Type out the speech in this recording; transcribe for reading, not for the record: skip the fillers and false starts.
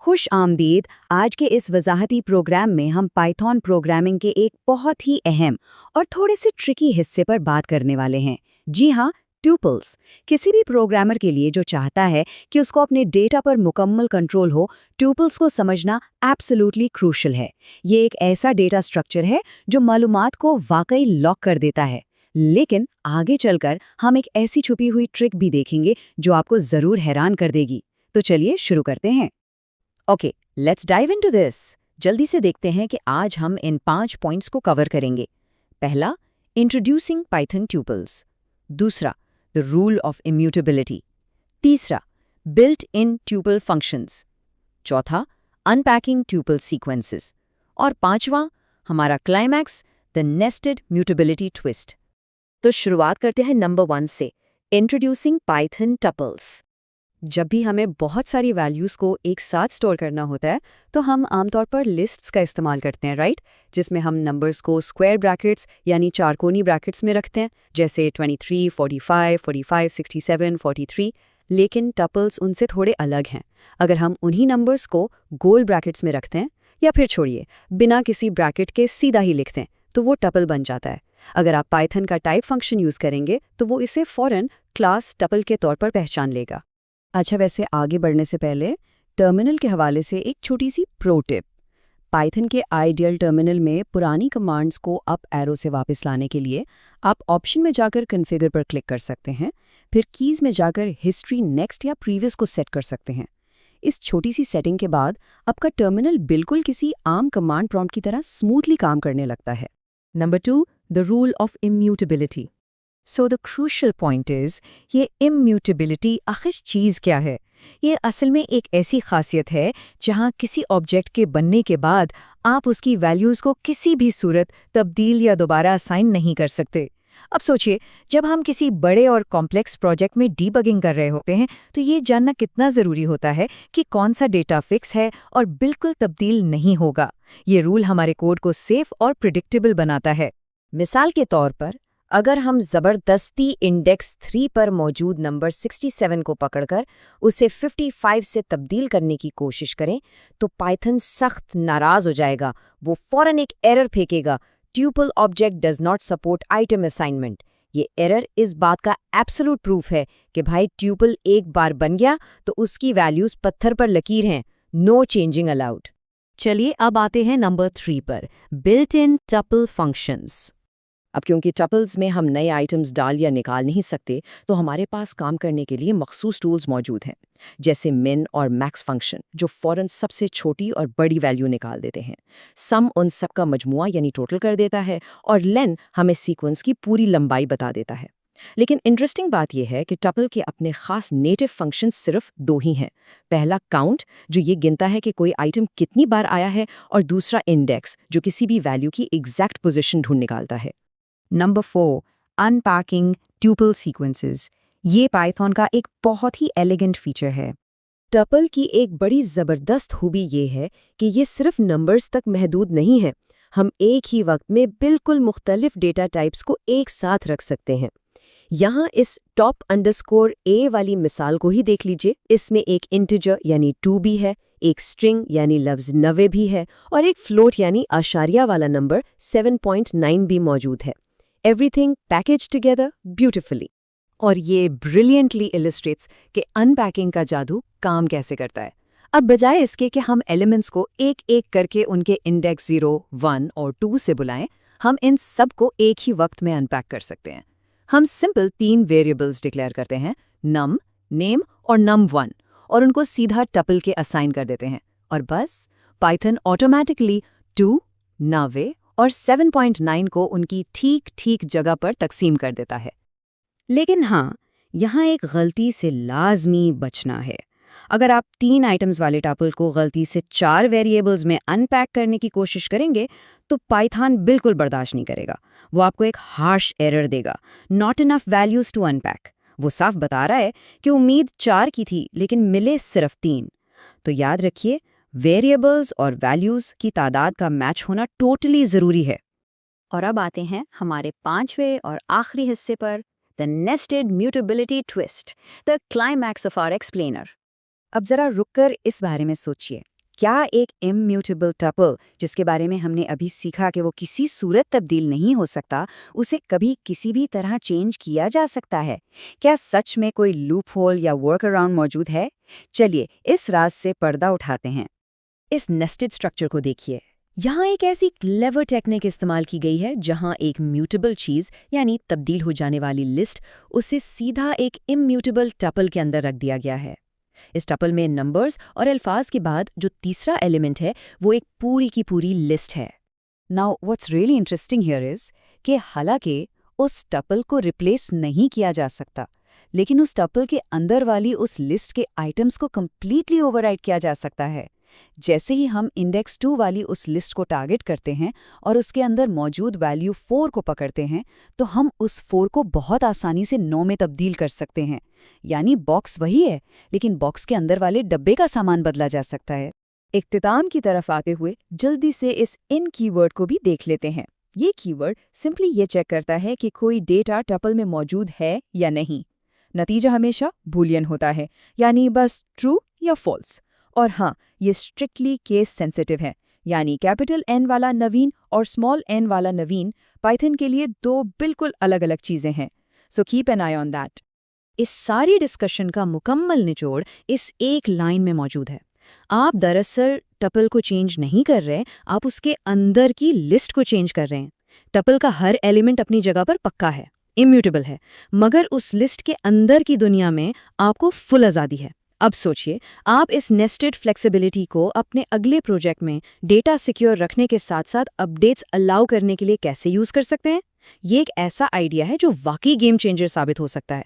खुश आमदीद। आज के इस वजाहती प्रोग्राम में हम पाइथन प्रोग्रामिंग के एक बहुत ही अहम और थोड़े से ट्रिकी हिस्से पर बात करने वाले हैं। जी हाँ, ट्यूपल्स। किसी भी प्रोग्रामर के लिए जो चाहता है कि उसको अपने डेटा पर मुकम्मल कंट्रोल हो, ट्यूपल्स को समझना एब्सोल्युटली क्रूशल है। ये एक ऐसा डेटा स्ट्रक्चर है जो मालूमात को वाकई लॉक कर देता है। लेकिन आगे चलकर हम एक ऐसी छुपी हुई ट्रिक भी देखेंगे जो आपको ज़रूर हैरान कर देगी। तो चलिए शुरू करते हैं। Okay, let's dive into this. जल्दी से देखते हैं कि आज हम इन 5 पॉइंट्स को कवर करेंगे। पहला, इंट्रोड्यूसिंग पाइथन ट्यूपल्स। दूसरा, द रूल ऑफ इम्यूटेबिलिटी। तीसरा, बिल्ट इन ट्यूपल फंक्शंस। चौथा, अनपैकिंग ट्यूपल सीक्वेंसेस। और पांचवां, हमारा climax, the nested mutability twist. तो शुरुआत करते हैं नंबर 1 से, इंट्रोड्यूसिंग पाइथन टपल्स। जब भी हमें बहुत सारी वैल्यूज़ को एक साथ स्टोर करना होता है तो हम आमतौर पर लिस्ट्स का इस्तेमाल करते हैं, राइट? जिसमें हम नंबर्स को स्क्वायर ब्रैकेट्स यानी चारकोनी ब्रैकेट्स में रखते हैं, जैसे 23, 45, 45, 67, 43। लेकिन टपल्स उनसे थोड़े अलग हैं। अगर हम उन्हीं नंबर्स को गोल ब्रैकेट्स में रखते हैं, या फिर छोड़िए, बिना किसी ब्रैकेट के सीधा ही लिखते हैं, तो वो टपल बन जाता है। अगर आप पाइथन का टाइप फंक्शन यूज़ करेंगे तो वो इसे फ़ौरन क्लास टपल के तौर पर पहचान लेगा। अच्छा, वैसे आगे बढ़ने से पहले टर्मिनल के हवाले से एक छोटी सी प्रो टिप। पाइथन के आइडियल टर्मिनल में पुरानी कमांड्स को अप एरो से वापस लाने के लिए आप ऑप्शन में जाकर कॉन्फ़िगर पर क्लिक कर सकते हैं। फिर कीज़ में जाकर हिस्ट्री, नेक्स्ट या प्रीवियस को सेट कर सकते हैं। इस छोटी सी सेटिंग के बाद आपका टर्मिनल बिल्कुल किसी आम कमांड प्रॉम्प्ट की तरह स्मूथली काम करने लगता है। Number 2, the rule of immutability. So the crucial point is, ये इम्यूटेबिलिटी आखिर चीज़ क्या है? ये असल में एक ऐसी खासियत है जहाँ किसी ऑब्जेक्ट के बनने के बाद आप उसकी वैल्यूज़ को किसी भी सूरत तब्दील या दोबारा असाइन नहीं कर सकते। अब सोचिए, जब हम किसी बड़े और कॉम्प्लेक्स प्रोजेक्ट में डीबगिंग कर रहे होते हैं तो ये जानना कितना ज़रूरी होता है कि कौन सा डेटा फिक्स है और बिल्कुल तब्दील नहीं होगा। ये रूल हमारे कोड को सेफ और प्रिडिक्टेबल बनाता है। मिसाल के तौर पर, अगर हम ज़बरदस्ती इंडेक्स 3 पर मौजूद नंबर 67 को पकड़कर उसे 55 से तब्दील करने की कोशिश करें तो पाइथन सख्त नाराज़ हो जाएगा। वो फ़ौरन एक एरर फेंकेगा, tuple object does not support item assignment. ये एरर इस बात का एब्सोल्यूट प्रूफ है कि भाई ट्यूपल एक बार बन गया तो उसकी वैल्यूज़ पत्थर पर लकीर हैं, नो चेंजिंग अलाउड। चलिए अब आते हैं नंबर 3 पर, बिल्ट इन टपल फंक्शंस। अब क्योंकि टपल्स में हम नए आइटम्स डाल या निकाल नहीं सकते तो हमारे पास काम करने के लिए मखसूस टूल्स मौजूद हैं, जैसे मिन और मैक्स फंक्शन, जो फ़ौरन सबसे छोटी और बड़ी वैल्यू निकाल देते हैं। सम उन सब का मजमुआ यानी टोटल कर देता है, और लेन हमें सीक्वेंस की पूरी लंबाई बता देता है। लेकिन इंटरेस्टिंग बात यह है कि टपल के अपने खास नेटिव फंक्शन सिर्फ 2 ही हैं। पहला काउंट, जो ये गिनता है कि कोई आइटम कितनी बार आया है, और दूसरा इंडेक्स, जो किसी भी वैल्यू की एग्जैक्ट पोजीशन ढूंढ निकालता है। Number 4, unpacking tuple sequences. ये पाइथन का एक बहुत ही एलिगेंट फीचर है। टपल की एक बड़ी ज़बरदस्त खूबी ये है कि ये सिर्फ नंबर्स तक महदूद नहीं है। हम एक ही वक्त में बिल्कुल मुख्तलिफ डेटा टाइप्स को एक साथ रख सकते हैं। यहाँ इस टॉप अंडरस्कोर ए वाली मिसाल को ही देख लीजिए। इसमें एक इंटिजर यानी 2 भी है, एक स्ट्रिंग यानी लफ्ज़ 90 भी है, और एक फ्लोट यानी आशारिया वाला नंबर 7.9 भी मौजूद है। Everything packaged together beautifully। और ये ब्रिलियंटली इलिस्ट्रेट्स कि अनपैकिंग का जादू काम कैसे करता है। अब बजाय इसके कि हम एलिमेंट्स को एक एक करके उनके इंडेक्स 0, 1 और 2 से बुलाएं, हम इन सब को एक ही वक्त में अनपैक कर सकते हैं। हम सिंपल 3 वेरिएबल्स डिक्लेयर करते हैं, num, name और num1, और उनको सीधा टपल के असाइन कर देते हैं, और बस पाइथन ऑटोमेटिकली 2, 90 और 7.9 को उनकी ठीक ठीक जगह पर तकसीम कर देता है। लेकिन हाँ, यहाँ एक गलती से लाजमी बचना है। अगर आप 3 आइटम्स वाले टपल को गलती से 4 वेरिएबल्स में अनपैक करने की कोशिश करेंगे तो पाइथन बिल्कुल बर्दाश्त नहीं करेगा। वो आपको एक हार्श एरर देगा, not enough values to unpack. वो साफ बता रहा है कि उम्मीद 4 की थी लेकिन मिले सिर्फ 3। तो याद रखिए, वेरिएबल्स और वैल्यूज़ की तादाद का मैच होना टोटली ज़रूरी है। और अब आते हैं हमारे 5वें और आखिरी हिस्से पर, the nested mutability twist, the climax of our explainer. अब ज़रा रुककर इस बारे में सोचिए। क्या एक इम्यूटेबल टपल, जिसके बारे में हमने अभी सीखा कि वो किसी सूरत तब्दील नहीं हो सकता, उसे कभी किसी भी तरह चेंज किया जा सकता है? क्या सच में कोई लूप होल या वर्क अराउंड मौजूद है? चलिए इस राज से पर्दा उठाते हैं। इस नेस्टेड स्ट्रक्चर को देखिए। यहाँ एक ऐसी क्लेवर टेक्निक इस्तेमाल की गई है जहाँ एक म्यूटेबल चीज़ यानी तब्दील हो जाने वाली लिस्ट उसे सीधा एक इम्यूटेबल टपल के अंदर रख दिया गया है। इस टपल में नंबर्स और अल्फाज के बाद जो तीसरा एलिमेंट है वो एक पूरी की पूरी लिस्ट है। Now what's really interesting here is कि हालांकि उस टपल को रिप्लेस नहीं किया जा सकता, लेकिन उस टपल के अंदर वाली उस लिस्ट के आइटम्स को कंप्लीटली ओवरराइड किया जा सकता है। जैसे ही हम इंडेक्स 2 वाली उस लिस्ट को टारगेट करते हैं और उसके अंदर मौजूद वैल्यू 4 को पकड़ते हैं, तो हम उस 4 को बहुत आसानी से 9 में तब्दील कर सकते हैं। यानी बॉक्स वही है, लेकिन बॉक्स के अंदर वाले डब्बे का सामान बदला जा सकता है। इख्तिताम की तरफ आते हुए जल्दी से इस इन कीवर्ड को भी देख लेते हैं। ये कीवर्ड सिंपली ये चेक करता है कि कोई डेटा टपल में मौजूद है या नहीं। नतीजा हमेशा बूलियन होता है, यानी बस ट्रू या फॉल्स। और हाँ, ये स्ट्रिक्टली केस सेंसिटिव है, यानी कैपिटल एन वाला नवीन और स्मॉल एन वाला नवीन पाइथन के लिए दो बिल्कुल अलग अलग चीज़ें हैं। So keep an I on that. इस सारी डिस्कशन का मुकम्मल निचोड़ इस एक लाइन में मौजूद है। आप दरअसल टपल को चेंज नहीं कर रहे, आप उसके अंदर की लिस्ट को चेंज कर रहे हैं। टपल का हर एलिमेंट अपनी जगह पर पक्का है, इम्यूटेबल है, मगर उस लिस्ट के अंदर की दुनिया में आपको फुल आज़ादी है। अब सोचिए, आप इस नेस्टेड फ्लेक्सिबिलिटी को अपने अगले प्रोजेक्ट में डेटा सिक्योर रखने के साथ साथ अपडेट्स अलाउ करने के लिए कैसे यूज़ कर सकते हैं? ये एक ऐसा आइडिया है जो वाकई गेम चेंजर साबित हो सकता है।